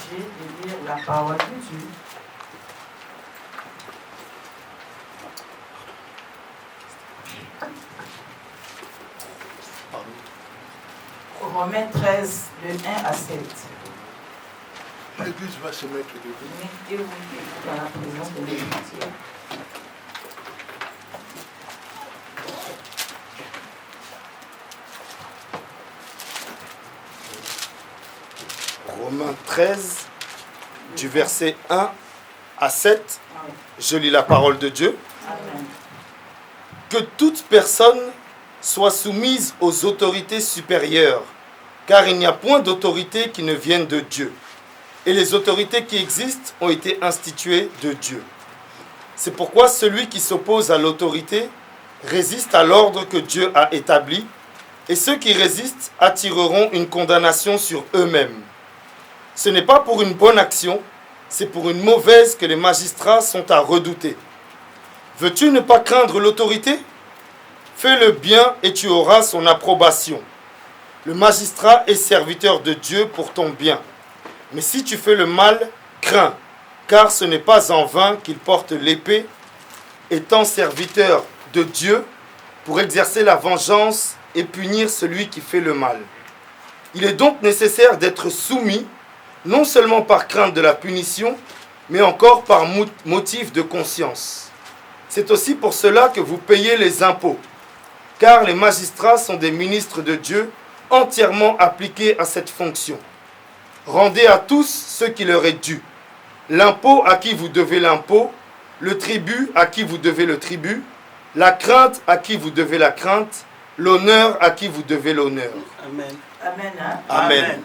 chargé de lire la parole de Dieu. Romains 13, de 1 à 7. L'église va se mettre debout. Mettez-vous dans la présence de l'Église. Romains 13, du verset 1 à 7, je lis la parole de Dieu. Amen. Que toute personne soit soumise aux autorités supérieures, car il n'y a point d'autorité qui ne vienne de Dieu. Et les autorités qui existent ont été instituées de Dieu. C'est pourquoi celui qui s'oppose à l'autorité résiste à l'ordre que Dieu a établi, et ceux qui résistent attireront une condamnation sur eux-mêmes. Ce n'est pas pour une bonne action, c'est pour une mauvaise que les magistrats sont à redouter. Veux-tu ne pas craindre l'autorité? Fais le bien et tu auras son approbation. Le magistrat est serviteur de Dieu pour ton bien. Mais si tu fais le mal, crains, car ce n'est pas en vain qu'il porte l'épée, étant serviteur de Dieu pour exercer la vengeance et punir celui qui fait le mal. Il est donc nécessaire d'être soumis, non seulement par crainte de la punition, mais encore par motif de conscience. C'est aussi pour cela que vous payez les impôts, car les magistrats sont des ministres de Dieu entièrement appliqués à cette fonction. Rendez à tous ce qui leur est dû. L'impôt à qui vous devez l'impôt, le tribut à qui vous devez le tribut, la crainte à qui vous devez la crainte, l'honneur à qui vous devez l'honneur. Amen. Amen. Hein? Amen.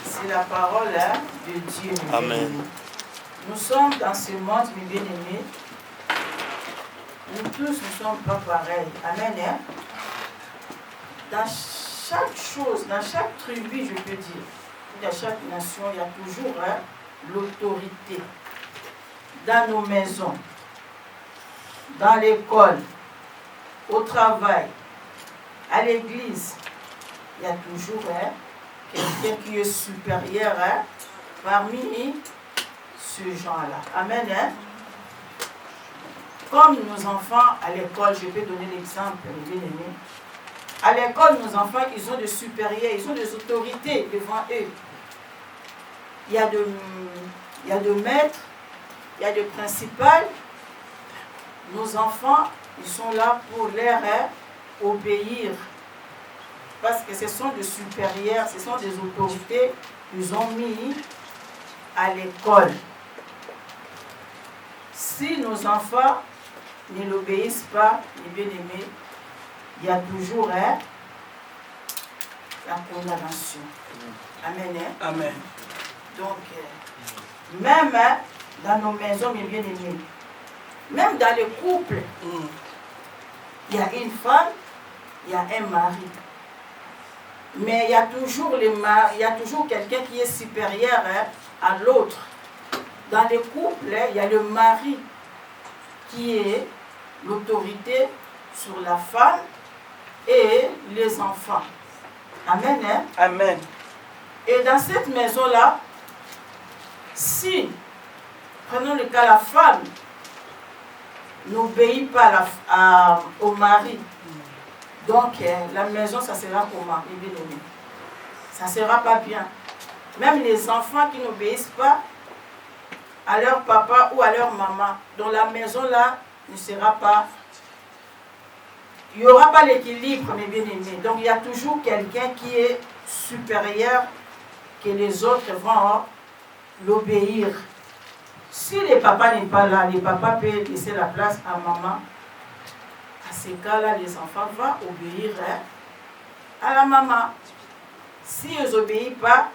C'est la parole de Dieu. Mes Amen. bien-aimés. Nous sommes dans ce monde, mes bien-aimés. Nous tous ne sommes pas pareils. Amen. Hein? Dans chaque chose, dans chaque tribu, je peux dire, dans chaque nation, il y a toujours l'autorité. Dans nos maisons, dans l'école, au travail, à l'église, il y a toujours quelqu'un qui est supérieur parmi ces gens-là. Amen. Hein? Comme nos enfants à l'école, je peux donner l'exemple, mes bien-aimés. À l'école, nos enfants, ils ont des supérieurs, ils ont des autorités devant eux. Il y a de maîtres, il y a de principales. Nos enfants, ils sont là pour leur obéir. Parce que ce sont des supérieurs, ce sont des autorités qu'ils ont mis à l'école. Si nos enfants ne l'obéissent pas, les bien-aimés, il y a toujours la condamnation. Amen. Hein? Amen. Donc, même dans nos maisons, mes bien-aimés, même dans les couples, il y a une femme, il y a un mari. Mais il y a toujours quelqu'un qui est supérieur à l'autre. Dans les couples, il y a le mari qui est l'autorité sur la femme et les enfants. Amen. Hein? Amen. Et dans cette maison-là, si, prenons le cas, la femme n'obéit pas au mari, donc la maison, ça sera comment, les bien-aimés? Ça ne sera pas bien. Même les enfants qui n'obéissent pas à leur papa ou à leur maman, dans la maison-là, ne sera pas... Il n'y aura pas l'équilibre, mes bien-aimés. Donc, il y a toujours quelqu'un qui est supérieur, que les autres vont l'obéir. Si le papa n'est pas là, le papa peut laisser la place à maman. À ces cas-là, les enfants vont obéir à la maman. Si ils n'obéissent pas,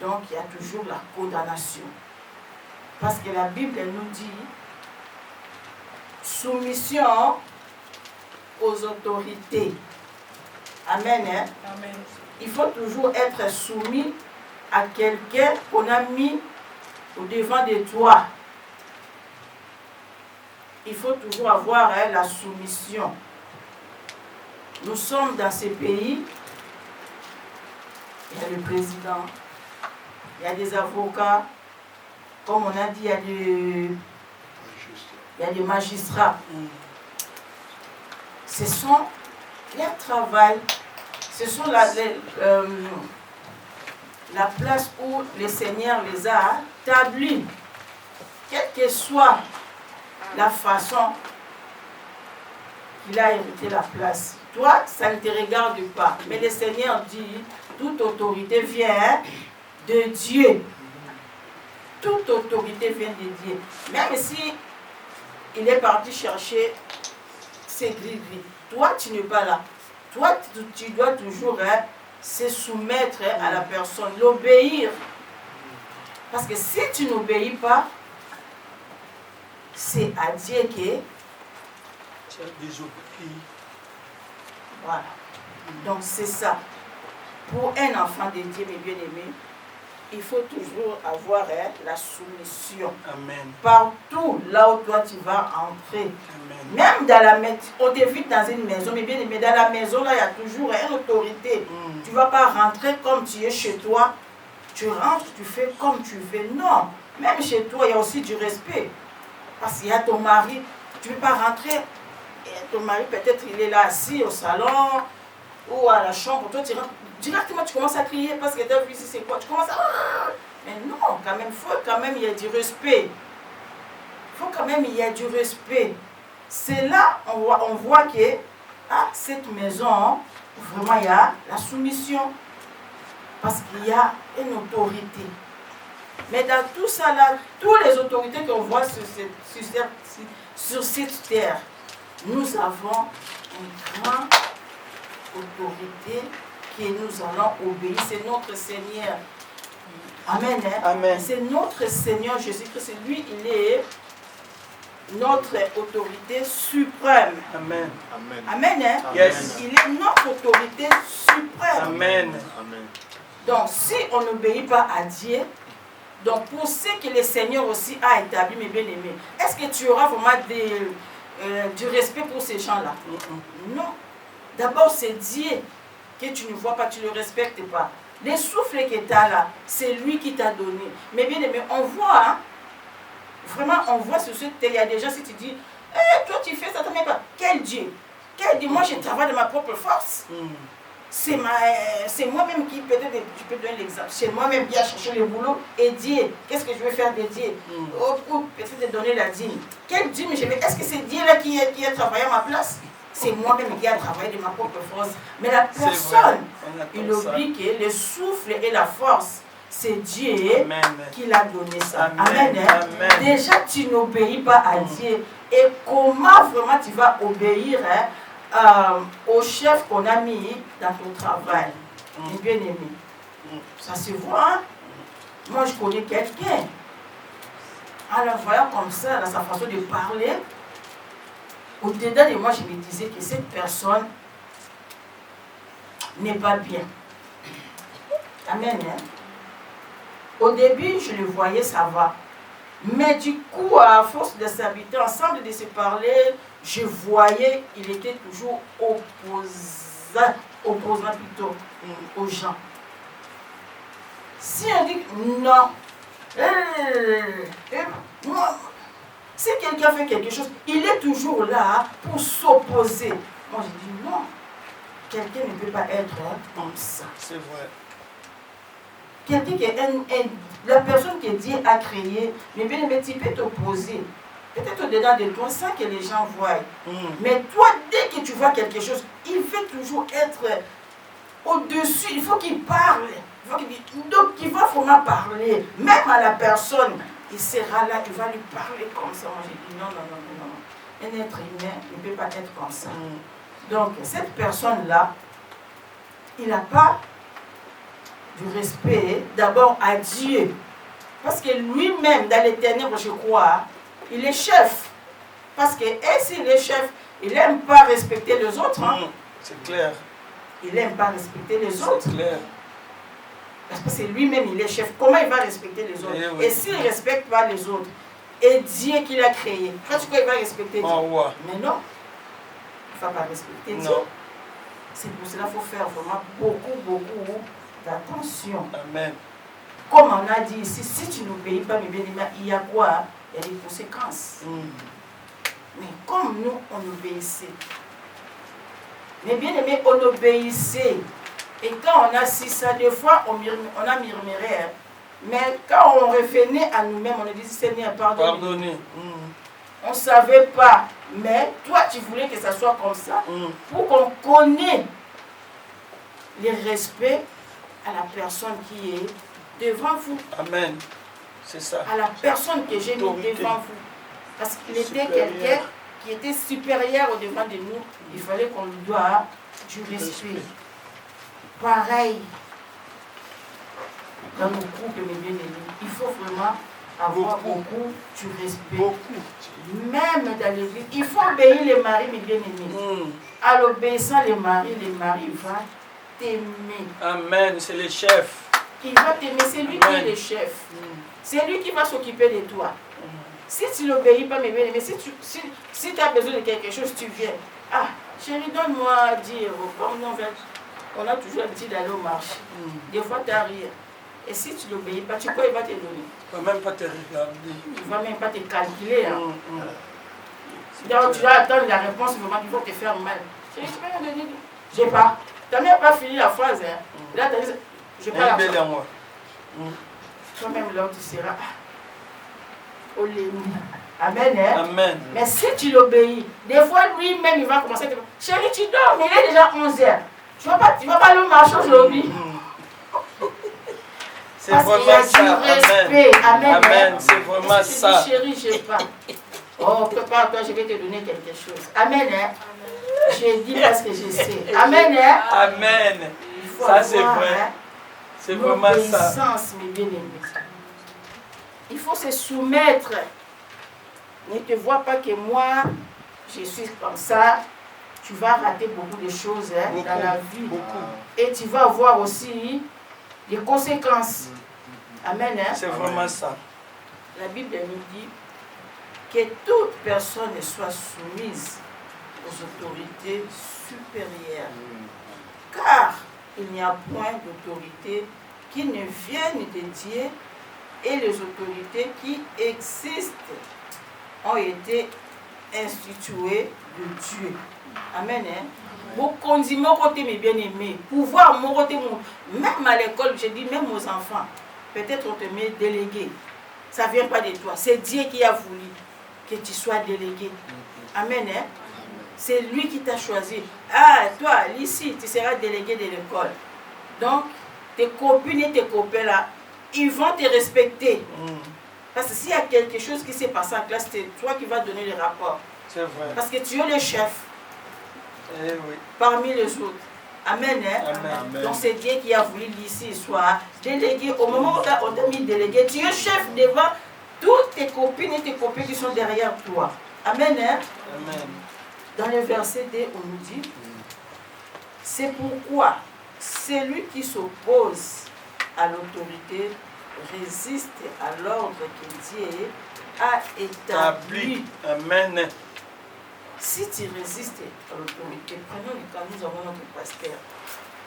donc il y a toujours la condamnation. Parce que la Bible elle nous dit soumission aux autorités. Amen. Hein? Amen. Il faut toujours être soumis à quelqu'un qu'on a mis au devant de toi. Il faut toujours avoir la soumission. Nous sommes dans ces pays il y a le président, il y a des avocats, comme on a dit, il y a des magistrats. Ce sont leur travail, ce sont la place où le Seigneur les a établis. Quelle que soit la façon qu'il a hérité la place. Toi, ça ne te regarde pas. Mais le Seigneur dit, toute autorité vient de Dieu. Toute autorité vient de Dieu. Même si il est parti chercher ses gris-gris. Toi, tu n'es pas là. Toi, tu dois toujours se soumettre à la personne, l'obéir. Parce que si tu n'obéis pas, c'est à Dieu que tu as désobéi. Voilà. Donc c'est ça. Pour un enfant de Dieu, mes bien-aimés, il faut toujours avoir la soumission. Amen. Partout là où toi tu vas entrer. Amen. Même dans la maison, on t'invite dans une maison, mais bien aimé, dans la maison là, il y a toujours une autorité. Tu ne vas pas rentrer comme tu es chez toi. Tu rentres, tu fais comme tu veux. Non. Même chez toi, il y a aussi du respect. Parce qu'il y a ton mari, tu ne peux pas rentrer. Et ton mari, peut-être, il est là assis au salon ou à la chambre. Toi, tu rentres. Directement, tu commences à crier parce que tu as vu ici, c'est quoi. Tu commences à... Mais non, quand même, il faut quand même, il y a du respect. Il faut quand même, il y a du respect. C'est là, on voit que, cette maison, vraiment, il y a la soumission. Parce qu'il y a une autorité. Mais dans tout ça, là, toutes les autorités qu'on voit sur cette terre, nous avons une grande autorité que nous allons obéir. C'est notre Seigneur. Amen. Amen. C'est notre Seigneur Jésus-Christ. C'est lui, il est notre autorité suprême. Amen. Amen. Amen. Yes. Il est notre autorité suprême. Amen. Amen. Donc, si on n'obéit pas à Dieu, donc pour ce que le Seigneur aussi a établi, mes bien-aimés, est-ce que tu auras vraiment du respect pour ces gens-là? Non. D'abord, c'est Dieu que tu ne vois pas, tu ne le respectes pas. Les souffles que tu as là, c'est lui qui t'a donné. Mais bien aimé, on voit, vraiment, on voit sur ce terre, il y a des gens, si tu dis, toi tu fais ça, tu n'as pas. Quel Dieu? Quel Dieu? Moi, je travaille de ma propre force. C'est moi-même qui, peut-être, je peux donner l'exemple, c'est moi-même qui a cherché le boulot et Dieu, qu'est-ce que je vais faire de Dieu? Ou peut-être donner la dîme. Quel dîme je vais? Est-ce que c'est Dieu là qui a travaillé à ma place? C'est moi-même qui a travaillé de ma propre force. Mais la personne, il oublie que le souffle et la force, c'est Dieu qui l'a donné ça. Amen. Amen. Déjà, tu n'obéis pas à Dieu. Et comment vraiment tu vas obéir au chef qu'on a mis dans ton travail? Mes bien-aimés. Ça se voit. Moi, je connais quelqu'un. En le voyant comme ça, dans sa façon de parler, au-dedans de moi, je me disais que cette personne n'est pas bien. Amen. Au début, je le voyais, ça va. Mais du coup, à force de s'habiter ensemble, de se parler, je voyais qu'il était toujours opposant plutôt aux gens. Si on dit non, si quelqu'un fait quelque chose, il est toujours là pour s'opposer. Moi, je dis non. Quelqu'un ne peut pas être comme ça. C'est vrai. Quelqu'un qui est la personne que Dieu a créée, mais bien, tu peux t'opposer. Peut-être au-dedans de toi, sans que les gens voient. Mais toi, dès que tu vois quelque chose, il veut toujours être au-dessus. Il faut qu'il parle. Donc, il va vraiment parler. Même à la personne. Il sera là, il va lui parler comme ça. Moi, j'ai dit non. Un être humain ne peut pas être comme ça. Donc, cette personne-là, il n'a pas du respect d'abord à Dieu. Parce que lui-même, dans les ténèbres, je crois, il est chef. Parce que s'il est chef, il n'aime pas respecter les autres. C'est clair. Il n'aime pas respecter les autres. C'est clair. Parce que c'est lui-même, il est chef. Comment il va respecter les autres? Et s'il ne respecte pas les autres, et Dieu qui l'a créé, est-ce qu'il va respecter Dieu? Mais non, il ne va pas respecter Dieu. C'est pour cela qu'il faut faire vraiment beaucoup d'attention. Amen. Comme on a dit ici, si tu n'obéis pas, mes bien-aimés, il y a quoi? Il y a des conséquences. Mais comme nous, on obéissait. Mais bien aimé, on obéissait. Et quand on a si ça, des fois, on a murmuré. Hein. Mais quand on revenait à nous-mêmes, on a dit, Seigneur, pardonne. On ne savait pas. Mais toi, tu voulais que ça soit comme ça. Pour qu'on connaisse le respect à la personne qui est devant vous. Amen. C'est ça. À la personne que j'ai mis devant vous. Parce qu'il était quelqu'un qui était supérieur au devant de nous. Il fallait qu'on lui doive du respect. Pareil, dans nos couples, mes bien-aimés, il faut vraiment avoir beaucoup du respect. Même dans l'église, il faut obéir les maris, mes bien-aimés. À l'obéissant les maris va t'aimer. Amen, c'est le chef. Il va t'aimer, c'est lui qui est le chef. C'est lui qui va s'occuper de toi. Si tu n'obéis pas, mes bien-aimés, si tu as besoin de quelque chose, tu viens. Ah, chérie, donne-moi à dire. Comme on a toujours l'habitude d'aller au marché. Des fois, tu as rien. Et si tu n'obéis pas, tu crois qu'il va te donner? Il ne va même pas te regarder. Il ne va même pas te calculer. Hein. Donc, tu vas attendre la réponse au moment qu'il faut te faire mal. Chérie, tu peux me donner? Je n'ai pas. Tu n'as même pas fini la phrase. Hein. Là, tu as dit, je n'ai pas la phrase. Toi-même, là, tu seras. Amen, hein? Amen. Mais si tu l'obéis, des fois lui-même il va commencer à te dire, chérie, tu dors, mais il est déjà 11h. Tu vas pas aller au marché aujourd'hui. C'est vraiment ça. Respect. Amen. Amen. C'est vraiment ça. Tu dis, chérie, je sais pas. Oh, prépare-toi, je vais te donner quelque chose. Amen, hein? Je dis parce que je sais. Amen, hein? Amen. Ça, c'est vrai. Hein? C'est vraiment ça. Mes bien-aimés. Il faut se soumettre. Ne te vois pas que moi, je suis comme ça. Tu vas rater beaucoup de choses hein, dans la vie. Et tu vas avoir aussi des conséquences. Amen. Hein? C'est vraiment ça. La Bible nous dit que toute personne soit soumise aux autorités supérieures. Car il n'y a point d'autorité qui ne vienne de Dieu. Et les autorités qui existent ont été instituées de Dieu. Amen. Vous conduisez mon côté, mes bien-aimés. Pouvoir, mon côté, même à l'école, je dis même aux enfants, peut-être on te met délégué. Ça ne vient pas de toi. C'est Dieu qui a voulu que tu sois délégué. Amen. C'est lui qui t'a choisi. Ah, toi, ici, tu seras délégué de l'école. Donc, tes copines et tes copains là, ils vont te respecter. Parce que s'il y a quelque chose qui s'est passé en classe, c'est toi qui vas donner les rapports. C'est vrai. Parce que tu es le chef. Eh oui. Parmi les autres. Amen. Hein? Amen. Donc c'est Dieu qui a voulu ici soit délégué. Au moment où on t'a mis délégué, tu es chef devant toutes tes copines et tes copains qui sont derrière toi. Amen. Hein? Amen. Dans le verset 2, on nous dit, c'est pourquoi celui qui s'oppose à l'autorité résiste à l'ordre que Dieu a établi. Amen. Si tu résistes à l'autorité, prenons le cas, nous avons notre pasteur.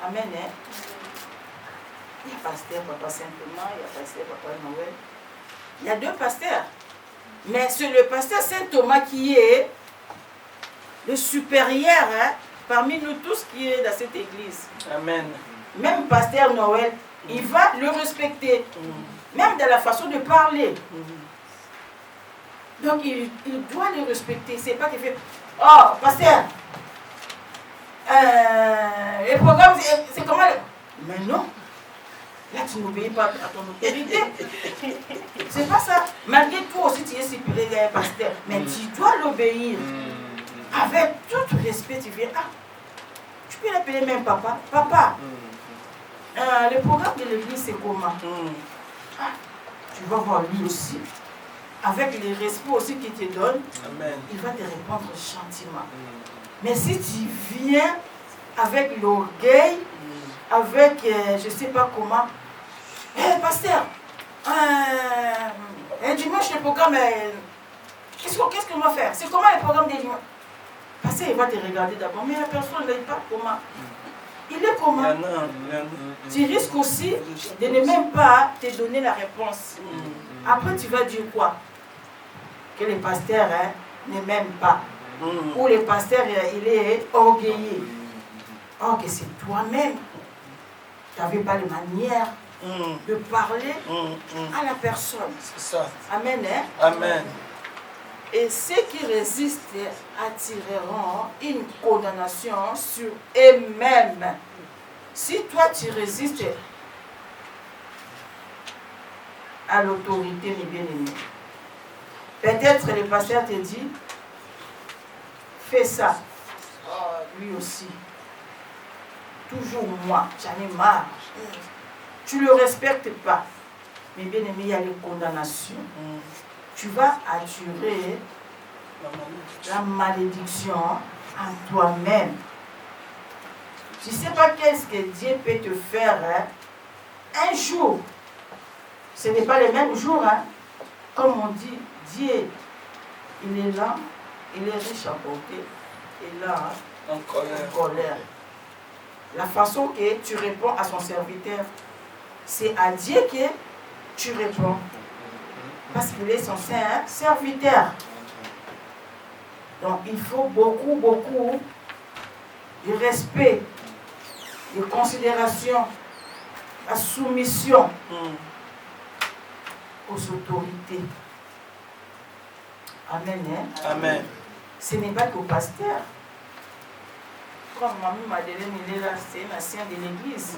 Amen. Hein? Il y a pasteur Papa Saint-Thomas, il y a pasteur Papa Noël. Il y a deux pasteurs. Mais c'est le pasteur Saint-Thomas qui est le supérieur hein, parmi nous tous qui est dans cette église. Amen. Même pasteur Noël, il va le respecter. Même dans la façon de parler. Donc il doit le respecter. C'est pas qu'il fait oh, pasteur, le programme, c'est comment mais non. Là, tu n'obéis pas à ton autorité. C'est pas ça. Malgré toi aussi, tu es supérieur pasteur. Mais tu dois l'obéir. Avec tout respect, tu viens. Ah, tu peux l'appeler même papa. Papa, le programme de l'église, c'est comment ah, tu vas voir lui aussi. Avec le respect aussi qu'il te donne, Amen. Il va te répondre gentiment. Mais si tu viens avec l'orgueil, avec je ne sais pas comment, pasteur, dimanche le programme, qu'est-ce qu'on va faire? C'est comment le programme des dimanches? Pasteur, il va te regarder d'abord, mais la personne ne dit pas comment. Il est comment? Tu risques aussi de ne même pas te donner la réponse. Après, tu vas dire quoi? Que le pasteur ne m'aime pas. Ou le pasteur, il est orgueilleux. Or que c'est toi-même. Tu n'avais pas les manières de parler à la personne. C'est ça. Amen. Amen. Et ceux qui résistent attireront une condamnation sur eux-mêmes. Si toi tu résistes à l'autorité, mes bien-aimés, peut-être le pasteur te dit, fais ça. Oh, lui aussi. Toujours moi, j'en ai marre. Tu ne le respectes pas. Mais bien aimé, il y a les condamnations. Tu vas attirer la malédiction en toi-même. Tu ne sais pas qu'est-ce que Dieu peut te faire un jour. Ce n'est pas le même jour. Comme on dit, Dieu, il est là, il est riche à porter. Et là, en colère. La façon que tu réponds à son serviteur, c'est à Dieu que tu réponds. Parce qu'il est son serviteur. Donc il faut beaucoup de respect, de considération, la soumission aux autorités. Amen. Amen. Ce n'est pas qu'au pasteur. Comme Mamie Madeleine, il est là, c'est un ancien de l'église.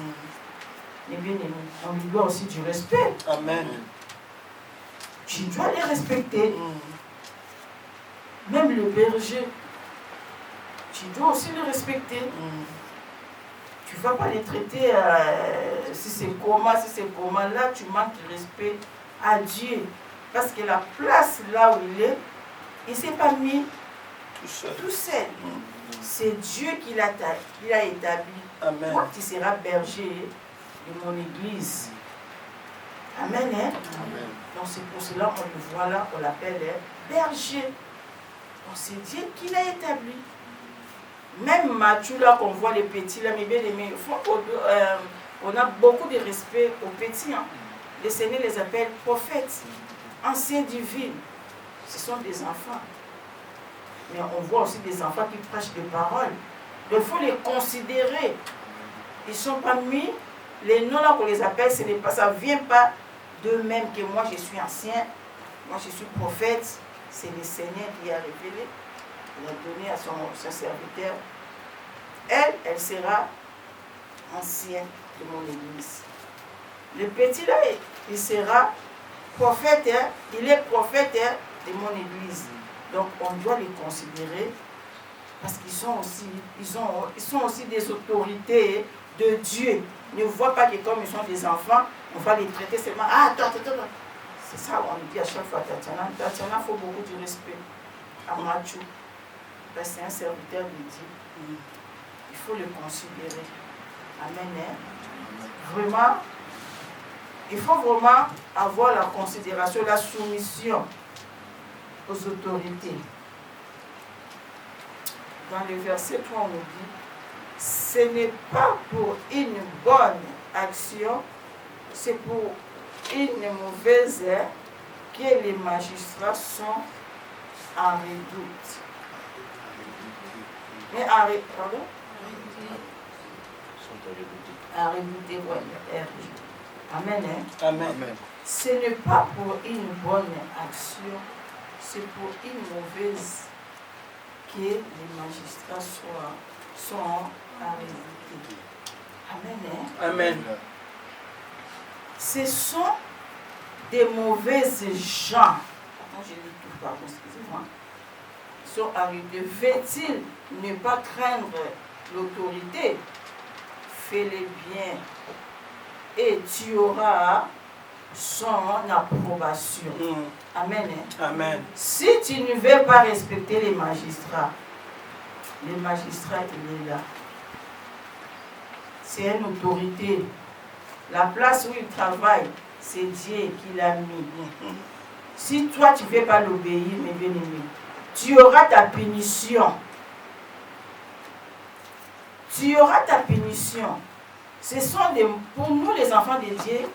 Mais bien aimé, on lui doit aussi du respect. Amen. Tu dois les respecter. Même le berger, tu dois aussi le respecter. Tu ne vas pas les traiter, si c'est comment, là, tu manques de respect à Dieu. Parce que la place là où il est, il ne s'est pas mis tout seul. C'est Dieu qui l'a établi. Amen. Moi, tu seras berger de mon église. Amen. Amen. Donc c'est pour cela qu'on le voit là, on l'appelle berger. Donc c'est Dieu qui l'a établi. Même Matthieu là qu'on voit les petits là, mais bien aimés, on a beaucoup de respect aux petits. Le Seigneur les appelle prophètes, anciens divines. Ce sont des enfants. Mais on voit aussi des enfants qui prêchent des paroles. Donc il faut les considérer. Ils ne sont pas mis, les noms là qu'on les appelle, ça ne vient pas d'eux-mêmes que moi je suis ancien, moi je suis prophète. C'est le Seigneur qui a révélé, il a donné à son serviteur. Elle sera ancienne de mon église. Le petit là, il sera prophète, il est prophète de mon église. Donc on doit les considérer parce qu'ils sont aussi des autorités de Dieu. Ne voit pas que comme ils sont des enfants, on va les traiter seulement. Ah, attends. C'est ça on dit à chaque fois, Tatiana, il faut beaucoup de respect à Matthieu. C'est un serviteur de Dieu. Il faut le considérer. Amen. Vraiment, il faut vraiment avoir la considération, la soumission aux autorités. Dans le verset 3, on nous dit, ce n'est pas pour une bonne action, c'est pour une mauvaise que les magistrats sont en redoute. Mais pardon? En redouté, voilà. Amen. Amen. Ce n'est pas pour une bonne action, c'est pour une mauvaise que les magistrats sont en redouté. Amen. Amen. Ce sont des mauvaises gens. Attends, j'ai lu tout, pardon, excusez-moi. Ils sont arrivés. Veut-il ne pas craindre l'autorité? Fais-les bien et tu auras son approbation. Amen. Amen. Si tu ne veux pas respecter les magistrats, il est là. C'est une autorité. La place où il travaille, c'est Dieu qui l'a mis. Si toi tu ne veux pas l'obéir, mes bien-aimés, tu auras ta punition. tu auras ta punition. Pour nous les enfants de Dieu,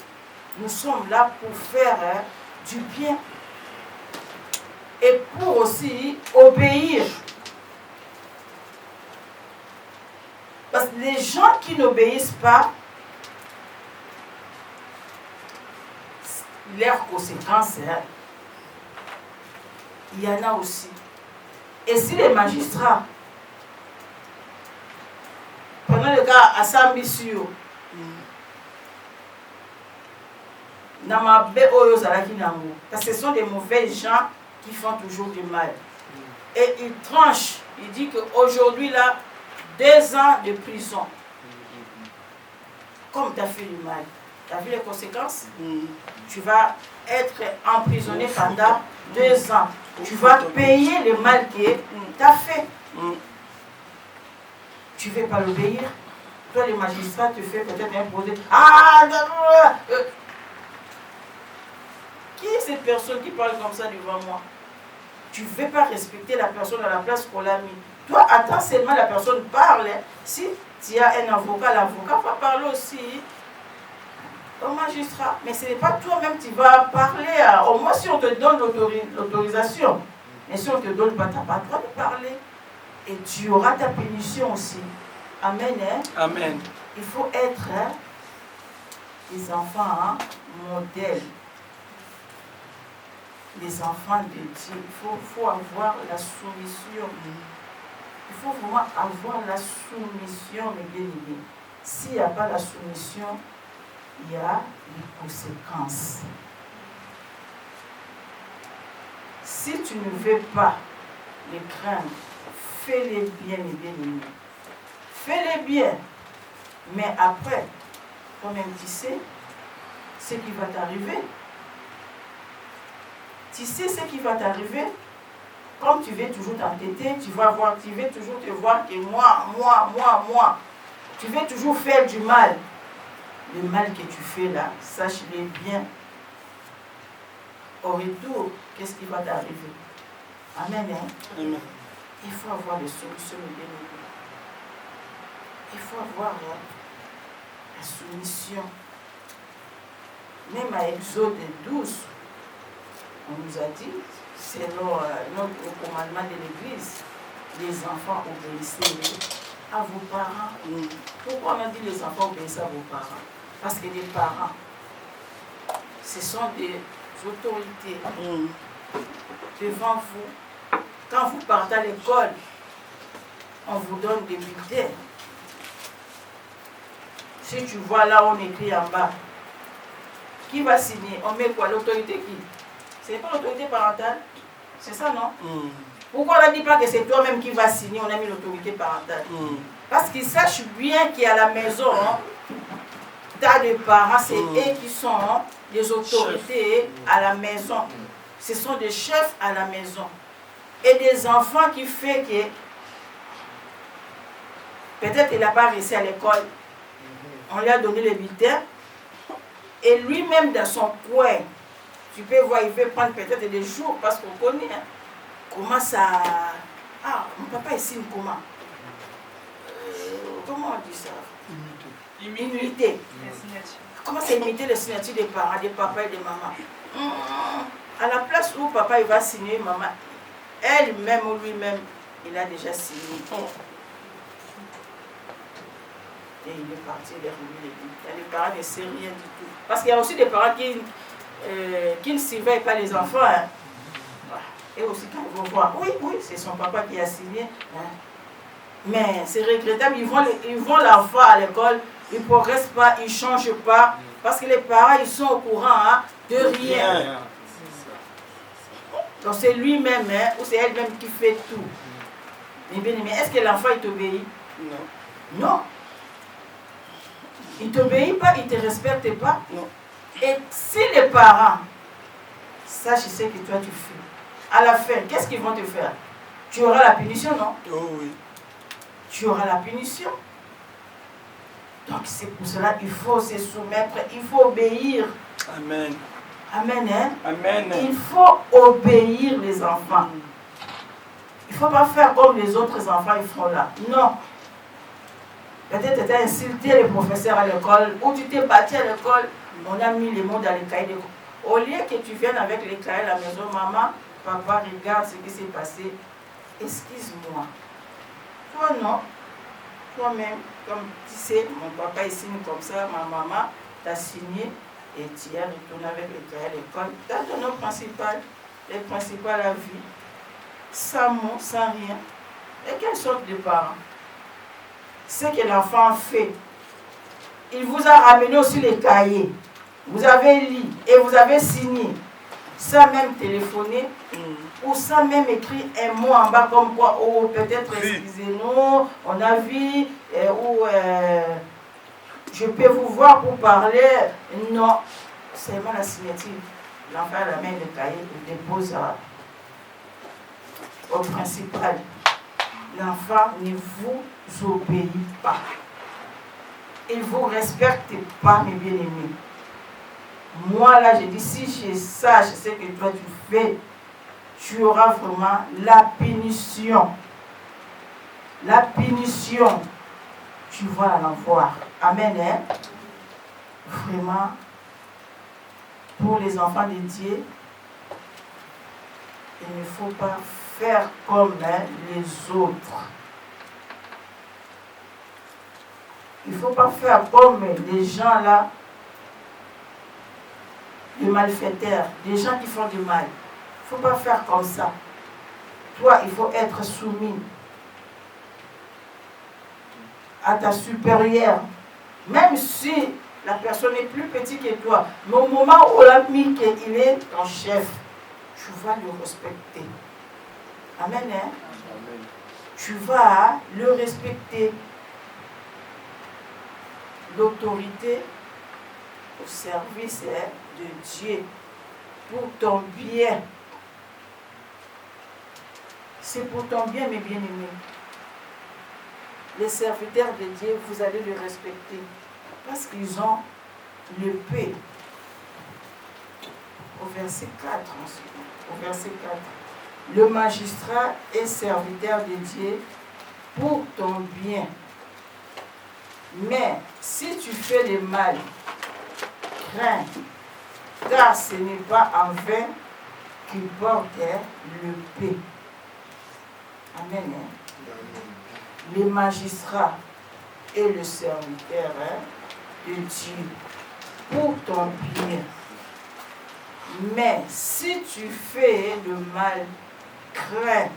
nous sommes là pour faire du bien et pour aussi obéir. Parce que les gens qui n'obéissent pas, leurs conséquences, il y en a aussi. Et si les magistrats, prenons le cas à Sambisio, parce que ce sont des mauvais gens qui font toujours du mal. Et ils tranchent, il dit qu'aujourd'hui, là, 2 ans de prison. Comme tu as fait du mal, tu as vu les conséquences? Tu vas être emprisonné pendant 2 ans. Tu vas payer le mal que tu as fait. Tu ne veux pas l'obéir. Toi, les magistrats te font peut-être imposer. Qui est cette personne qui parle comme ça devant moi? Tu ne veux pas respecter la personne à la place qu'on l'a mis. Toi, attends seulement la personne parle. Si tu as un avocat, l'avocat va parler aussi au magistrat. Mais ce n'est pas toi-même qui vas parler. Au moins, si on te donne l'autorisation. Mais si on ne te donne pas, tu n'as pas le droit de parler. Et tu auras ta punition aussi. Amen. Amen. Il faut être des enfants modèles. Les enfants de Dieu. Il faut avoir la soumission. Il faut vraiment avoir la soumission, mes bien-aimés. S'il n'y a pas la soumission, il y a des conséquences. Si tu ne veux pas les craindre, fais-les bien, mes bien-aimés. Fais-les bien. Mais après, toi-même, tu sais ce qui va t'arriver. Tu sais ce qui va t'arriver. Comme tu veux toujours t'entêter, tu veux toujours te voir que moi. Tu veux toujours faire du mal. Le mal que tu fais là, sache-le bien. Au retour, qu'est-ce qui va t'arriver? Amen. Amen. Il faut avoir des solutions, bien aimés. Il faut avoir la soumission. Même à Exode 12, on nous a dit, selon notre commandement de l'Église, les enfants obéissez à vos parents. Pourquoi on a dit les enfants obéissez à vos parents? Parce que les parents, ce sont des autorités devant vous. Quand vous partez à l'école, on vous donne des bulletins. Si tu vois là, on écrit en bas, qui va signer? On met quoi? L'autorité qui? Ce n'est pas l'autorité parentale? C'est ça, non? Pourquoi on ne dit pas que c'est toi-même qui vas signer? On a mis l'autorité parentale. Parce qu'ils sachent bien qu'à la maison, tu as des parents, c'est eux qui sont des autorités à la maison. Ce sont des chefs à la maison. Et des enfants qui fait que peut-être il n'a pas réussi à l'école. On lui a donné le bulletin. Et lui-même dans son coin, tu peux voir, il veut prendre peut-être des jours parce qu'on connaît. Comment ça... mon papa il signe comment? Comment on dit ça? Imiter. Comment c'est imiter les signatures des parents, des papas et des mamans? À la place où papa il va signer, maman, elle-même ou lui-même, il a déjà signé. Et il est parti, il est revenu les bulletins. Les parents ne savent rien du tout. Parce qu'il y a aussi des parents qui ne surveillent pas les enfants. Et aussi quand ils vont voir, oui, c'est son papa qui a signé. Mais c'est regrettable, ils vont l'enfant à l'école, ils ne progressent pas, ils ne changent pas. Parce que les parents, ils sont au courant de rien. Donc c'est lui-même, ou c'est elle-même qui fait tout. Mais bien aimé, est-ce que l'enfant il t'obéit? Non. Il ne t'obéit pas, il ne te respecte pas. Non. Et si les parents sachent ce que toi tu fais, à la fin, qu'est-ce qu'ils vont te faire? Tu auras la punition, non? Oh oui. Tu auras la punition. Donc c'est pour cela qu'il faut se soumettre, il faut obéir. Amen. Amen. Amen. Il faut obéir les enfants. Il ne faut pas faire comme les autres enfants ils font là. Non. Peut-être tu as insulté le professeur à l'école, ou tu t'es battu à l'école, on a mis les mots dans les cahiers d'école. Au lieu que tu viennes avec les cahiers à la maison, maman, papa, regarde ce qui s'est passé, excuse-moi. Toi non, toi-même, comme tu sais, mon papa il signe comme ça, ma maman t'a signé et tu es retourné avec les cahiers à l'école. Tu as ton nom principal, les principaux à la vie, sans mot, sans rien. Et quelle sorte de parents? Ce que l'enfant fait, il vous a ramené aussi les cahiers. Vous avez lu et vous avez signé, sans même téléphoner, ou sans même écrire un mot en bas comme quoi, oh peut-être excusez-nous, on a vu, ou je peux vous voir pour parler. Non, seulement la signature. L'enfant a la main de cahier, il dépose au principal. L'enfant ne vous obéit pas. Il ne vous respecte pas, mes bien-aimés. Moi, là, je dis, si je sache ce que toi tu fais, tu auras vraiment la punition. La punition, tu vas en avoir. Amen. Hein? Vraiment, pour les enfants de Dieu, il ne faut pas faire comme les autres. Il ne faut pas faire comme les gens là, les malfaiteurs, les gens qui font du mal. Il ne faut pas faire comme ça. Toi, il faut être soumis à ta supérieure. Même si la personne est plus petite que toi, mais au moment où l'on mis qu'il est ton chef, tu vas le respecter. Amen. Hein? Amen. Tu vas le respecter. L'autorité au service de Dieu pour ton bien. C'est pour ton bien, mes bien-aimés. Les serviteurs de Dieu, vous allez les respecter parce qu'ils ont le paix. Au verset 4, au verset 4. Le magistrat est serviteur de Dieu pour ton bien. Mais si tu fais le mal, crains, car ce n'est pas en vain qu'il porte le paix. Amen. Le magistrat et le serviteur de Dieu pour ton bien. Mais si tu fais le mal, crains,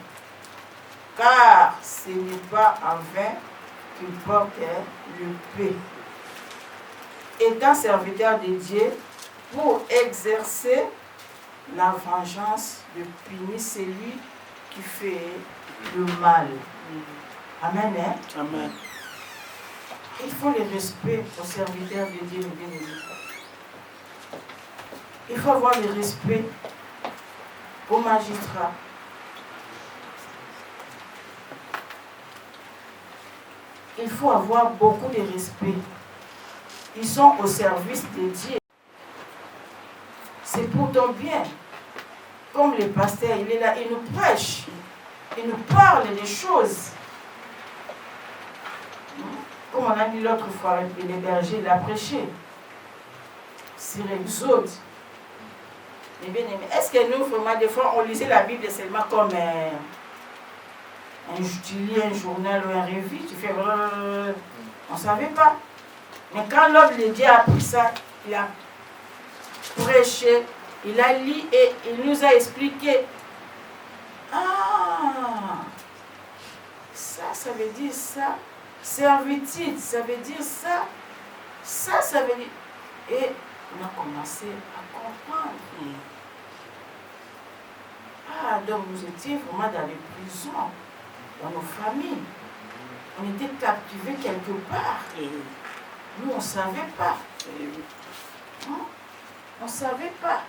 car ce n'est pas en vain qu'il porte le paix. Étant serviteur de Dieu, pour exercer la vengeance de punir celui qui fait le mal. Amen. Hein? Amen. Il faut le respect aux serviteurs de Dieu, mes bien-aimés. Il faut avoir le respect aux magistrats. Il faut avoir beaucoup de respect. Ils sont au service de Dieu. C'est pour ton bien. Comme le pasteur, il est là, il nous prêche. Il nous parle des choses. Comme on a dit l'autre fois, le berger, il a prêché. Sur Exode. Mais bien aimé, est-ce que nous, vraiment, des fois, on lisait la Bible seulement comme tu lis un journal ou un revue, tu fais... on ne savait pas. Mais quand l'homme de Dieu a pris ça, il a prêché, il a lu et il nous a expliqué. Ah, ça veut dire ça. Servitude, ça veut dire ça. Ça veut dire... Et on a commencé à comprendre. Ah, donc nous étions vraiment dans les prisons, dans nos familles. On était captivés quelque part. Nous, on ne savait pas. On ne savait pas.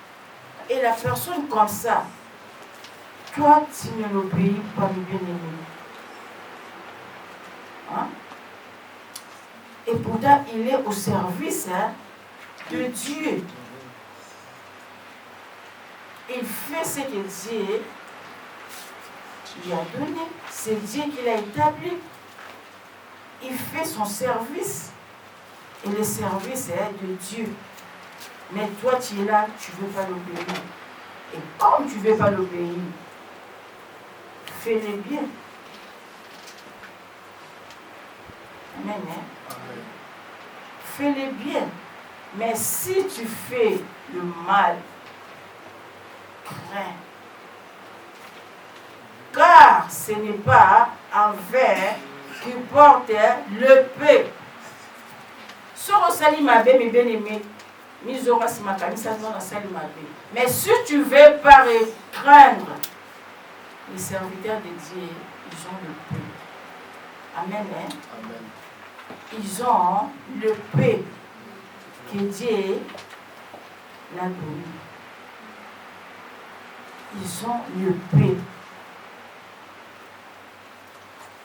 Et la personne comme ça, toi, tu ne l'obéis pas, mes bien-aimés. Hein? Et pourtant, il est au service de Dieu. Il fait ce que Dieu lui a donné. C'est Dieu qui l'a établi. il fait son service. Et le service est de Dieu. Mais toi, tu es là, tu ne veux pas l'obéir. Et comme tu ne veux pas l'obéir, fais-le bien. Amen. Amen. Fais-le bien. Mais si tu fais le mal, crains. Car ce n'est pas envers qui porte le paix. Soro sali mabe, mes bien-aimés, misora simakanisa non sali mabe. Mais si tu veux pas craindre, les serviteurs de Dieu, ils ont le paix. Amen. Hein? Amen. Ils ont le paix que Dieu l'a donné. Ils ont le paix.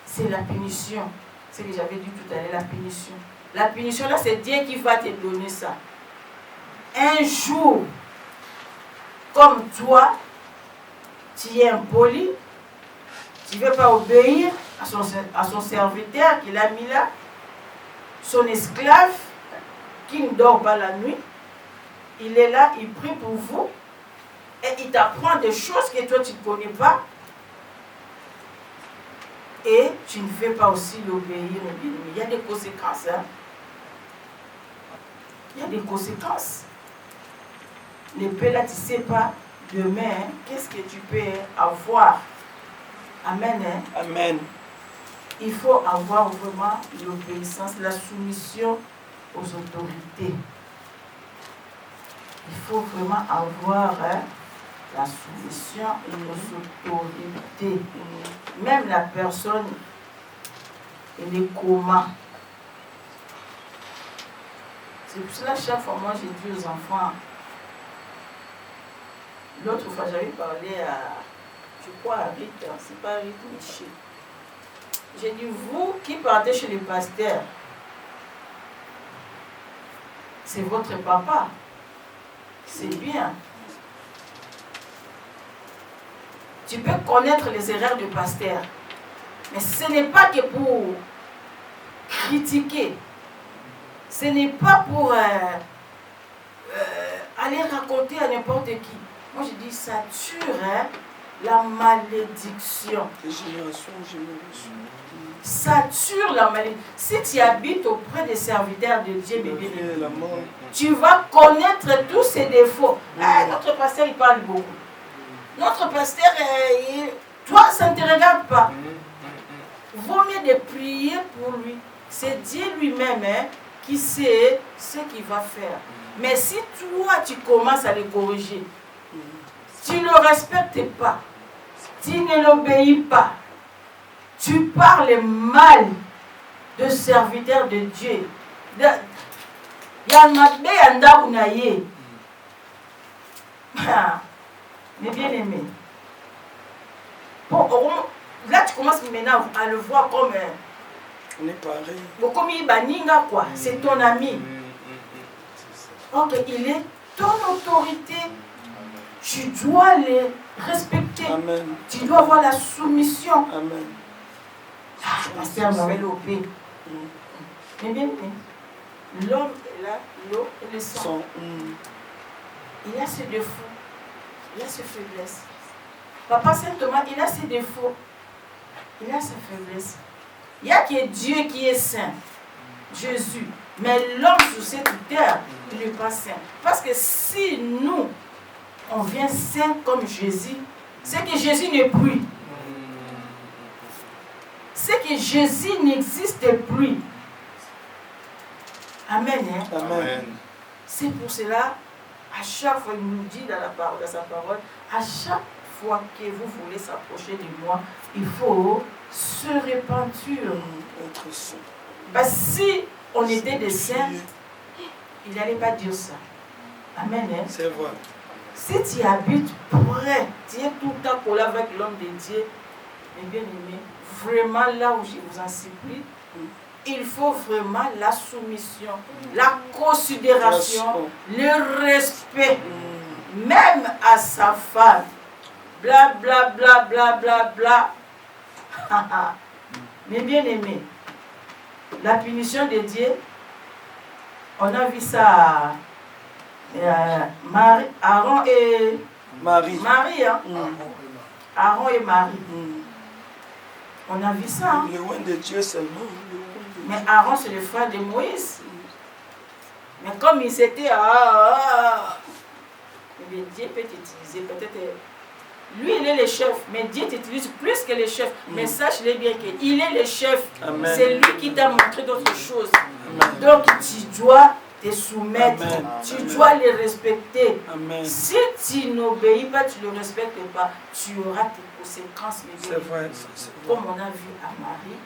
C'est la punition. C'est ce que j'avais dit tout à l'heure, la punition. La punition, là, c'est Dieu qui va te donner ça. Un jour, comme toi, tu es impoli, tu ne veux pas obéir à son serviteur qu'il a mis là, son esclave, qui ne dort pas la nuit. Il est là, il prie pour vous, et il t'apprend des choses que toi, tu ne connais pas. Et tu ne fais pas aussi l'obéir. Il y a des conséquences. Hein? Il y a des conséquences. L'épée là, tu ne sais pas demain, hein, qu'est-ce que tu peux avoir. Amen. Hein? Amen. Il faut avoir vraiment l'obéissance, la soumission aux autorités. Il faut vraiment avoir la soumission aux autorités. Même la personne, elle est coma. C'est pour cela, chaque fois, moi, j'ai dit aux enfants, l'autre fois, j'avais parlé à, je crois, à Rita, c'est pas Rita Michel. J'ai dit, vous qui partez chez les pasteurs, c'est votre papa. C'est bien. Tu peux connaître les erreurs du pasteur, mais ce n'est pas que pour critiquer. Ce n'est pas pour aller raconter à n'importe qui. Moi, je dis, ça tue la malédiction. Ça tue la malédiction. Si tu habites auprès des serviteurs de Dieu, bébé, tu vas connaître tous ses défauts. Notre pasteur, il parle beaucoup. Notre pasteur, toi, ça ne te regarde pas. Vaut mieux de prier pour lui. C'est Dieu lui-même qui sait ce qu'il va faire. Mais si toi, tu commences à le corriger, tu ne le respectes pas, tu ne l'obéis pas, tu parles mal de serviteur de Dieu. Mais bien aimé. Bon, là, tu commences maintenant à le voir comme... on est pareil. Bon, comme il baninga, quoi. C'est ton ami. Ok, il est ton autorité. Tu dois les respecter. Amen. Tu dois avoir la soumission. Amen. Pasteur m'avait l'opé. Mais bien aimé. L'homme est là, l'eau et le sang. Il a ses défauts. Il a ses faiblesses. Papa Saint Thomas, il a ses défauts. Il a ses faiblesses. Il y a que Dieu qui est saint. Jésus. Mais l'homme sur cette terre, il n'est pas saint. Parce que si nous, on vient saint comme Jésus, c'est que Jésus n'est plus. C'est que Jésus n'existe plus. Amen. Hein? Amen. C'est pour cela, à chaque fois, il nous dit dans sa parole, à chaque fois que vous voulez s'approcher de moi, il faut se repentir. Parce que si on était des saints, il n'allait pas dire ça. Amen. Hein? C'est vrai. Si tu habites près, tu es tout le temps collé avec l'homme de Dieu, mais bien aimé, vraiment là où je vous en supplie, il faut vraiment la soumission, la considération, le respect, même à sa femme. Bla bla bla bla bla bla. Mais bien aimé, La punition de Dieu, on a vu ça à Aaron et Marie. Hein? Aaron et Marie. On a vu ça. Hein? Le loin de Dieu seulement. Mais Aaron, c'est le frère de Moïse. Mais comme il s'était... Dieu peut t'utiliser peut-être... Lui, il est le chef, mais Dieu t'utilise plus que le chef. Mais sache-le bien qu'il est le chef. C'est lui qui t'a montré d'autres choses. Amen. Donc, tu dois te soumettre. Amen. Tu dois le respecter. Amen. Si tu n'obéis pas, tu ne le respectes pas, tu auras tes conséquences. C'est vrai. Comme on a vu à Marie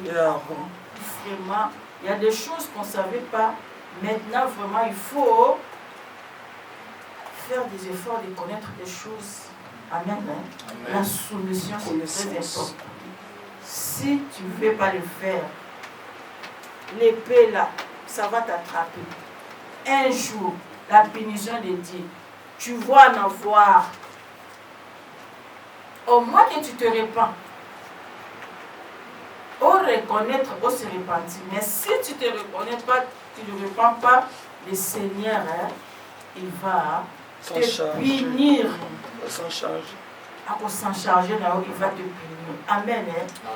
et Aaron. Vraiment, il y a des choses qu'on ne savait pas. Maintenant, vraiment, il faut faire des efforts de connaître des choses. Amen. Amen. La soumission, c'est très important. Si tu ne veux pas le faire, l'épée là, ça va t'attraper. Un jour, la punition de Dieu, tu vas en avoir. Au moins que tu te répands. Au reconnaître, au se repentir. Mais si tu ne te reconnais pas, tu ne répands pas, le Seigneur, il va te punir. S'en charge. À cause s'en charger, là, il va te punir. Amen.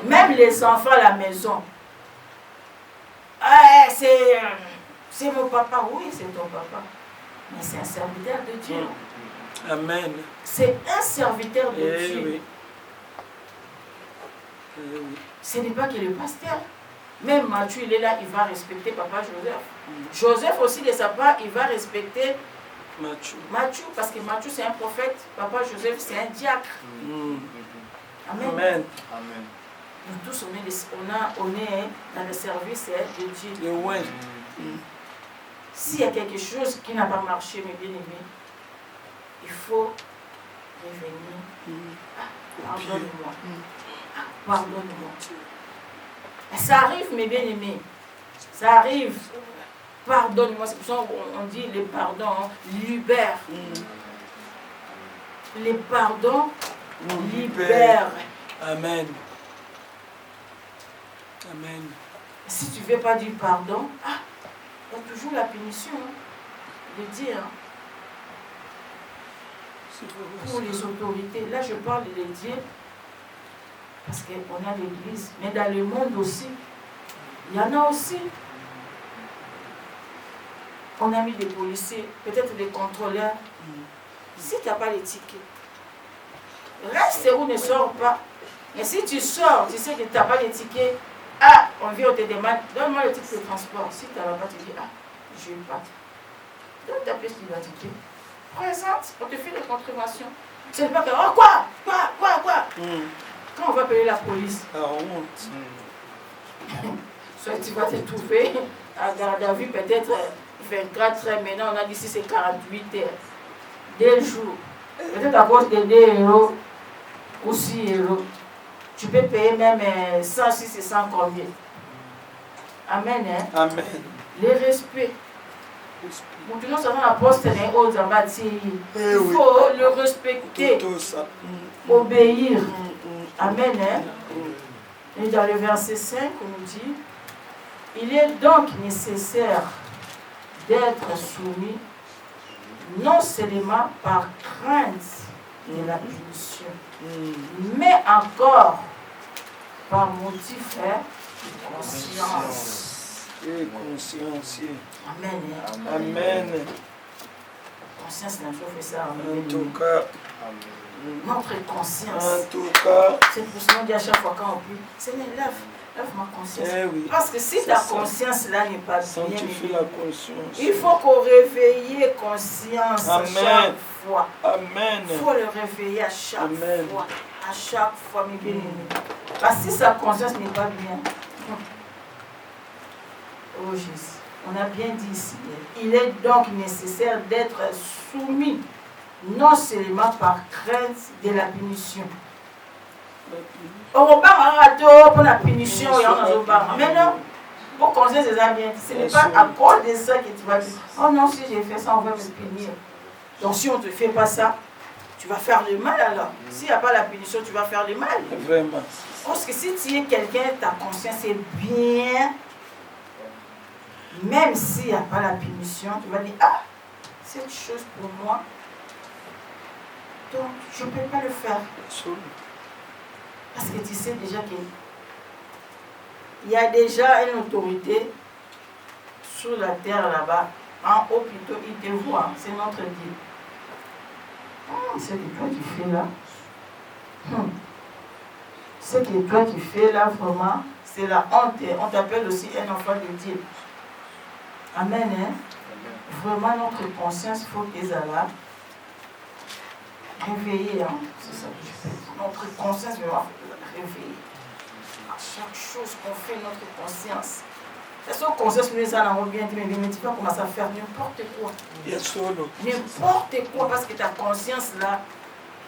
Même les enfants à la maison. C'est mon papa. Oui, c'est ton papa. Mais c'est un serviteur de Dieu. Amen. C'est un serviteur de Dieu. Oui. Ce n'est pas que le pasteur. Même Matthieu, il est là, il va respecter papa Joseph. Joseph aussi, de sa part, il va respecter Matthieu, parce que Matthieu, c'est un prophète. Papa Joseph, c'est un diacre. Amen. Amen. Nous tous, on est dans le service de Dieu. S'il y a quelque chose qui n'a pas marché, mes bien-aimés, il faut revenir. Pardonne-moi. Pardonne-moi. Ça arrive, mes bien-aimés. Ça arrive. Pardonne-moi. C'est pour ça qu'on dit le pardon libère. Le pardon libère. Amen. Amen. Si tu ne veux pas dire pardon, il y a toujours la punition de dire. Pour les autorités. Là, je parle de Dieu parce qu'on a l'église. Mais dans le monde aussi, il y en a aussi. On a mis des policiers, peut-être des contrôleurs. Si tu n'as pas les tickets, reste où ne sors pas. Et si tu sors, tu sais que tu n'as pas les tickets, on vient, on te demande, donne-moi le titre de transport. Si tu n'as pas, tu dis, je ne vais pas. Donne ta pièce d'identité. Présente, on te fait des contraventions. Ce n'est pas que, quoi. Quand on va payer la police, soit tu vas te trouver à garde à vue peut-être 24 heures, maintenant on a dit si c'est 48 heures. 2 jours. Peut-être à cause de 2 € ou 6 €. Tu peux payer même 100, si c'est 100 combien. Amen. Amen. Le respect. Maintenant, ça va la poste des autres en bâtir. Il faut le respecter. Obéir. Amen. Et dans le verset 5, on nous dit, il est donc nécessaire d'être soumis non seulement par crainte de la punition, mais encore par motif de conscience. Et conscience. Amen. Amen. Conscience, il faut faire ça. En tout cas. Notre conscience. En tout cas. C'est pour ça qu'on dit à chaque fois quand on prie, Seigneur, lève ma conscience. Oui. Parce que si ta conscience là n'est pas bien, sanctifie la conscience. Il faut qu'on réveille conscience à chaque fois. Amen. Il faut le réveiller à chaque fois. À chaque fois, mes bien-aimés. Parce que si sa conscience n'est pas bien, oh Jésus, on a bien dit ici, il est donc nécessaire d'être soumis, non seulement par crainte de la punition. On repart pour la punition, mais non, pour conscience des bien, ce n'est pas à cause de ça que tu vas dire, oh non, si j'ai fait ça, on va me punir. Donc si on ne te fait pas ça, tu vas faire le mal alors. S'il n'y a pas la punition, tu vas faire le mal. Vraiment. Parce que si tu es quelqu'un, ta conscience est bien, même s'il n'y a pas la punition, tu vas dire, ah, cette chose pour moi, donc je ne peux pas le faire. Parce que tu sais déjà qu'il y a déjà une autorité sur la terre là-bas, en haut plutôt, il te voit, c'est notre Dieu. C'est que toi tu fais là. Ce que toi tu fais là, vraiment, c'est la honte. On t'appelle aussi un enfant de Dieu. Amen. Hein? Vraiment, notre conscience, il faut qu'elle soit là. Réveiller, hein? C'est ça que je fais. Notre conscience va réveiller. À chaque chose qu'on fait, notre conscience. La seule conscience que nous avons bien dit, mais tu vas commencer à faire n'importe quoi. N'importe quoi, parce que ta conscience là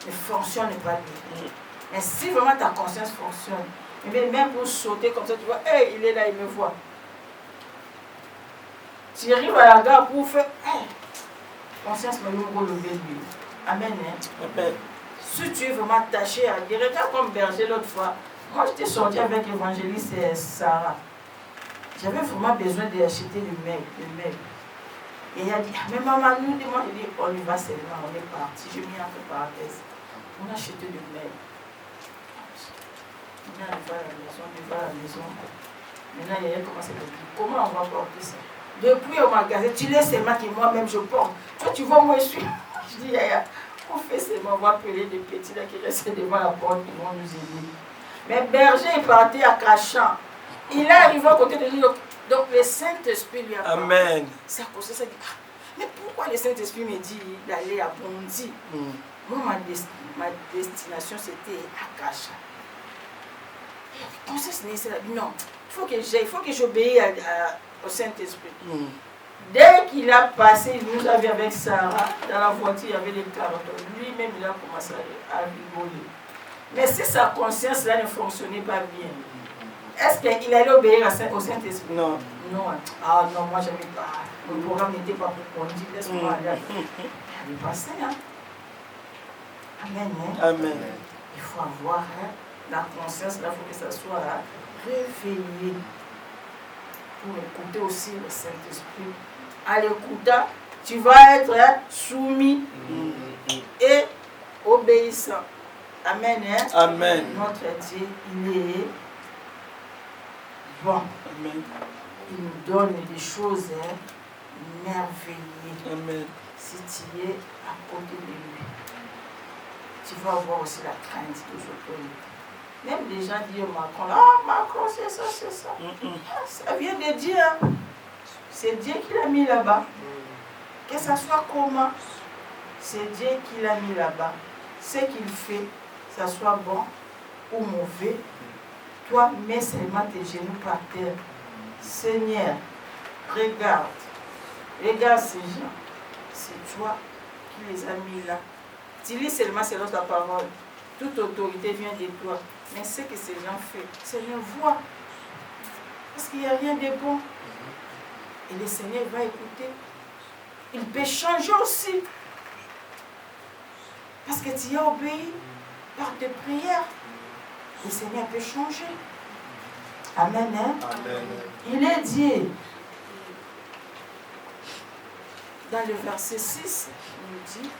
ne fonctionne pas bien. Mais si vraiment ta conscience fonctionne, et bien même pour sauter comme ça, tu vois, hey, il est là, il me voit. Tu arrives à la gare pour faire, hey, conscience m'a relevé lui. Amen. Hein? Amen. Si tu es vraiment attaché à dire, regarde comme berger l'autre fois, moi j'étais sorti avec l'évangéliste Sarah. J'avais vraiment besoin d'acheter le mail. Et il a dit, mais maman, nous, moi, je dis, on y va seulement, on est parti. Je mets entre parenthèses. On a acheté le mail. On est arrivé à la maison, Maintenant, il a commencé à dire, comment on va porter ça? Depuis au magasin, tu laisses seulement que moi-même je porte. Toi, tu vois, moi, je suis. Je dis, Yaya, on fait seulement, on va appeler des petits là qui restent devant la porte, qui vont nous aider. Mais berger est parti à crachant. Il est arrivé à côté de lui. Donc le Saint-Esprit lui a parlé. Amen. C'est à cause de ça. Mais pourquoi le Saint-Esprit me dit d'aller à Bondy? Moi, ma destination, c'était à Kacha. Non, il faut que j'aille, il faut que j'obéisse au Saint-Esprit. Dès qu'il a passé, il nous avait avec Sarah, dans la voiture, il y avait des carottes. Lui-même, il a commencé à rigoler. Mais si sa conscience-là ne fonctionnait pas bien, est-ce qu'il allait obéir au Saint-Esprit? Non. Non. Ah non, moi, je n'aimais pas. Le programme n'était pas pour qu'on dise, laisse-moi aller. Il est passé, hein? Amen. Hein? Amen. Il faut avoir la conscience, là, il faut que ça soit réveillé pour écouter aussi le Saint-Esprit. En l'écoutant, tu vas être soumis et obéissant. Amen. Hein? Amen. Notre Dieu, il est bon. Amen. Il nous donne des choses merveilleuses. Amen. Si tu es à côté de lui, tu vas avoir aussi la crainte de l'autorité. Même les gens disent Macron, ah Macron c'est ça, c'est ça. Ça vient de Dieu. Hein? C'est Dieu qui l'a mis là-bas. Que ça soit comment, c'est Dieu qui l'a mis là-bas. Ce qu'il fait, ça soit bon ou mauvais, toi mets seulement tes genoux par terre. Seigneur, regarde ces gens. C'est toi qui les as mis là. Tu lis seulement selon ta parole. Toute autorité vient de toi. Mais ce que ces gens font, Seigneur, vois. Parce qu'il n'y a rien de bon. Et le Seigneur va écouter. Il peut changer aussi. Parce que tu as obéi par tes prières. Le Seigneur peut changer. Amen. Hein? Amen. Il est dit, dans le verset 6, il nous dit,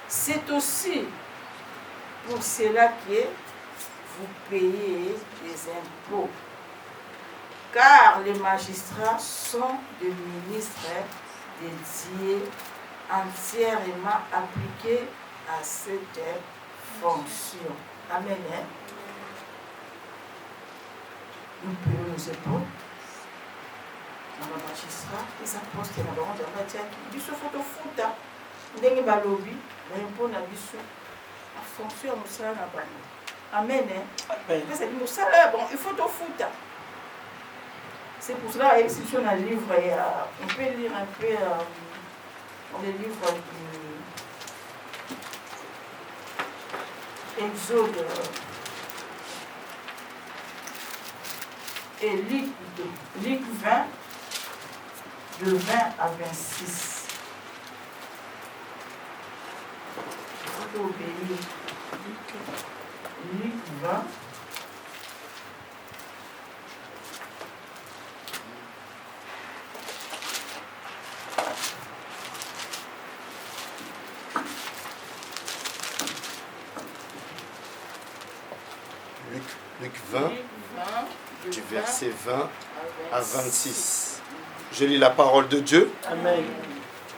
c'est aussi pour cela que vous payez des impôts. Car les magistrats sont des ministres dédiés entièrement appliqués à cette fonction. Amen. Hein? Nous payons nos impôts. Dans le magistrat, les apôtres qui ont dit que ce faut foot. Ndenge balobi, l'impôt na biso. La fonction nous sera là-bas. Amen. Amen. Bon, il faut tout foot. C'est pour cela que si on a un livre, on peut lire un peu les livres du Exode et Luc 20, de 20 à 26. Il faut que faut obéir. Luc 20. Luc 20, du verset 20 à 26. Je lis la parole de Dieu. Amen.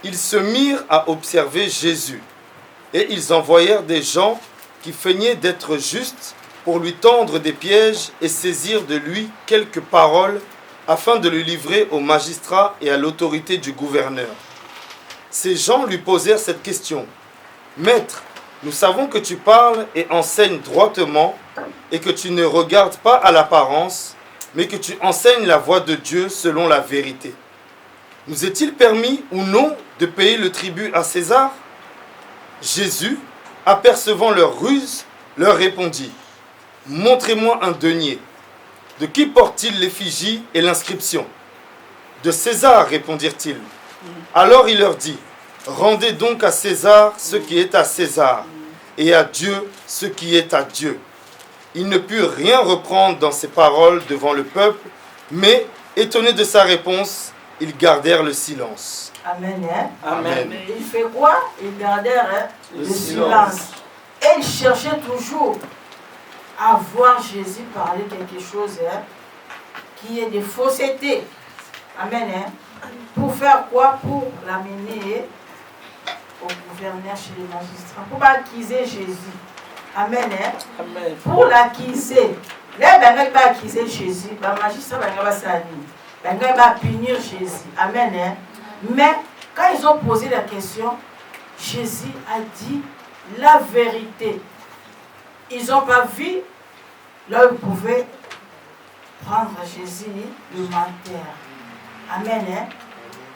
Ils se mirent à observer Jésus, et ils envoyèrent des gens qui feignaient d'être justes pour lui tendre des pièges et saisir de lui quelques paroles afin de le livrer aux magistrats et à l'autorité du gouverneur. Ces gens lui posèrent cette question. « Maître, nous savons que tu parles et enseignes droitement et que tu ne regardes pas à l'apparence, mais que tu enseignes la voie de Dieu selon la vérité. Nous est-il permis ou non de payer le tribut à César ?» Jésus, apercevant leur ruse, leur répondit, « Montrez-moi un denier. De qui porte-t-il l'effigie et l'inscription ?»« De César, répondirent-ils. Alors il leur dit, « Rendez donc à César ce qui est à César, et à Dieu ce qui est à Dieu. » Ils ne purent rien reprendre dans ses paroles devant le peuple, mais, étonnés de sa réponse, ils gardèrent le silence. Amen. Hein? Amen. Il fait quoi? Ils gardèrent le silence. Et ils cherchaient toujours à voir Jésus parler quelque chose qui est de fausseté. Amen. Hein? Pour faire quoi? Pour l'amener au gouverneur chez les magistrats. Pour accuser Jésus. Amen. Hein? Amen. Pour l'accuser. Là, il va accuser Jésus. Le magistrat va s'aligner. Il va punir Jésus. Amen. Hein? Mais quand ils ont posé la question, Jésus a dit la vérité. Ils n'ont pas vu là où ils pouvaient prendre Jésus le menteur. Amen. Hein?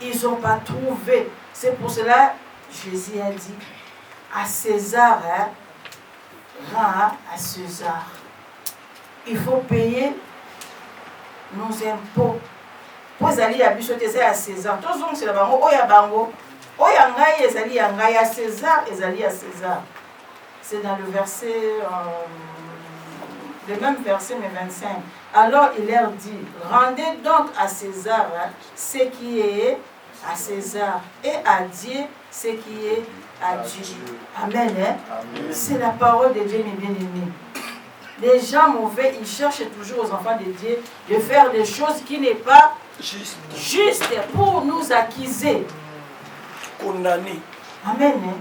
Ils n'ont pas trouvé. C'est pour cela que Jésus a dit à César, hein, rends à César. Il faut payer nos impôts. Pour aller à César. Tous les c'est là-bas. Oya bango. Oya ngai ezali ya ngai à César, ezali à César. C'est dans le verset, le même verset, mais 25. Alors il leur dit, rendez donc à César ce qui est à César et à Dieu ce qui est à Dieu. Amen. Hein? Amen. C'est la parole de Dieu, mes bien-aimés. Les gens mauvais, ils cherchent toujours aux enfants de Dieu de faire des choses qui n'est pas juste pour nous accuser. Condamner. Amen. Hein?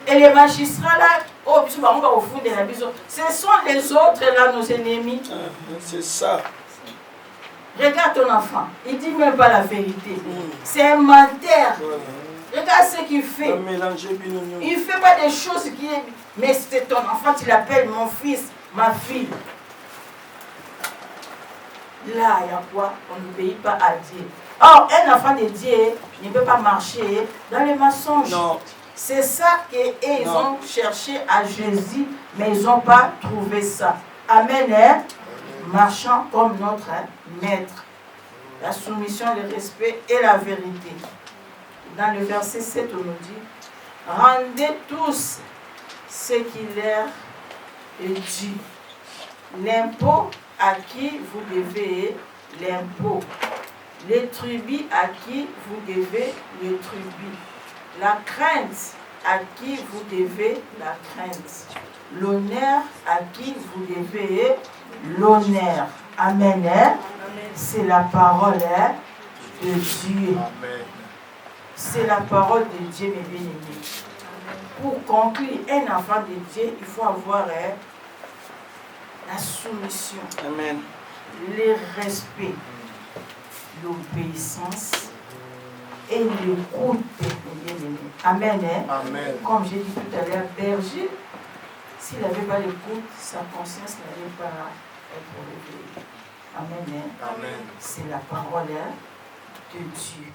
Et les magistrats là, oh, ce sont les autres là, nos ennemis. C'est ça. Regarde ton enfant, il ne dit même pas la vérité. C'est un menteur. Regarde ce qu'il fait. Il ne fait pas des choses qui... Mais c'est ton enfant, tu l'appelles mon fils, ma fille. Là, il y a quoi? On n'obéit pas à Dieu. Or, un enfant de Dieu ne peut pas marcher dans les mensonges. Non. C'est ça qu'ils ont cherché à Jésus, mais ils n'ont pas trouvé ça. Amen. Hein? Marchant comme notre maître. La soumission, le respect et la vérité. Dans le verset 7, on nous dit, rendez tous ce qui leur est dû. L'impôt à qui vous devez l'impôt. Les tribus à qui vous devez les tribus. La crainte à qui vous devez la crainte. L'honneur à qui vous devez l'honneur. Amen. Hein? C'est la parole de Dieu. Amen. C'est la parole de Dieu, mes bien-aimés. Pour conclure un enfant de Dieu, il faut avoir la soumission, Amen. le respect, l'obéissance et l'écoute, mes bien-aimés. Amen. Hein? Amen. Comme j'ai dit tout à l'heure, berger, s'il n'avait pas l'écoute, sa conscience n'allait pas être élevée. Amen. Hein? Amen. C'est la parole de Dieu.